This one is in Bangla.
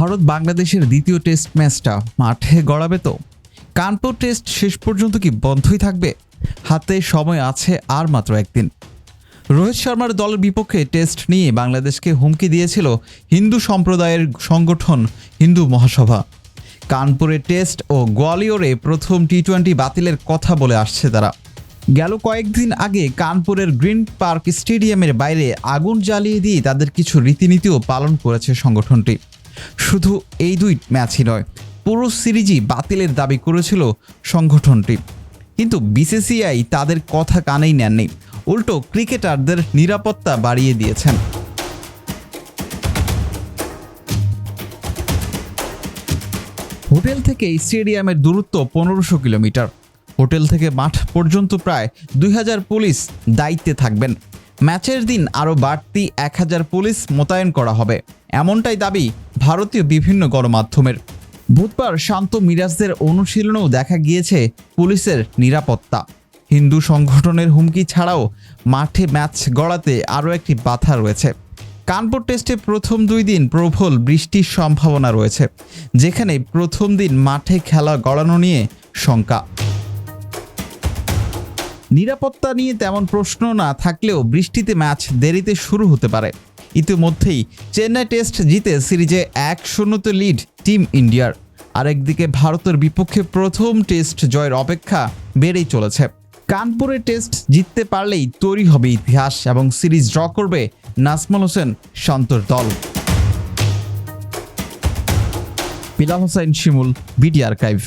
ভারত বাংলাদেশের দ্বিতীয় টেস্ট ম্যাচটা মাঠে গড়াবে তো? কানপুর টেস্ট শেষ পর্যন্ত কি বন্ধই থাকবে? হাতে সময় আছে আর মাত্র একদিন। রোহিত শর্মার দলের বিপক্ষে টেস্ট নিয়ে বাংলাদেশকে হুমকি দিয়েছিল হিন্দু সম্প্রদায়ের সংগঠন হিন্দু মহাসভা। কানপুরে টেস্ট ও গোয়ালিয়রে প্রথম টি-20 বাতিলের কথা বলে আসছে তারা। গেল কয়েকদিন আগে কানপুরের গ্রিন পার্ক স্টেডিয়ামের বাইরে আগুন জ্বালিয়ে দিয়ে তাদের কিছু রীতিনীতিও পালন করেছে সংগঠনটি। শুধু এই দুই ম্যাচই নয়, পুরো সিরিজই বাতিলের দাবি করেছিল সংগঠনটি, কিন্তু বিসিসিআই তাদের কথা কানেই নেননি, উল্টো ক্রিকেটারদের নিরাপত্তা বাড়িয়ে দিয়েছেন। হোটেল থেকে স্টেডিয়ামের দূরত্ব 1500 কিলোমিটার। হোটেল থেকে মাঠ পর্যন্ত প্রায় 2000 পুলিশ দায়িত্বে থাকবেন। ম্যাচের দিন আরও বাড়তি 1000 পুলিশ মোতায়েন করা হবে, এমনটাই দাবি ভারতীয় বিভিন্ন গণমাধ্যমের। বুধবার শান্ত মিরাজদের অনুশীলনেও দেখা গিয়েছে পুলিশের নিরাপত্তা। হিন্দু সংগঠনের হুমকি ছাড়াও মাঠে ম্যাচ গড়াতে আরও একটি বাধা রয়েছে। কানপুর টেস্টে প্রথম 2 দিন প্রবল বৃষ্টির সম্ভাবনা রয়েছে, যেখানে প্রথম দিন মাঠে খেলা গড়ানো নিয়ে শঙ্কা। নিরাপত্তা নিয়ে তেমন প্রশ্ন না থাকলেও বৃষ্টিতে ম্যাচ দেরিতে শুরু হতে পারে। ইতিমধ্যেই চেন্নাই টেস্ট জিতে সিরিজে 1-0 লিড টিম ইন্ডিয়ার। আরেকদিকে ভারতের বিপক্ষে প্রথম টেস্ট জয়ের অপেক্ষা বেড়েই চলেছে। কানপুরে টেস্ট জিততে পারলেই তৈরি হবে ইতিহাস এবং সিরিজ ড্র করবে নাজমুল হোসেন শান্তর দল। বিলাল হোসেন শিমুল, বিডি আর্কাইভ।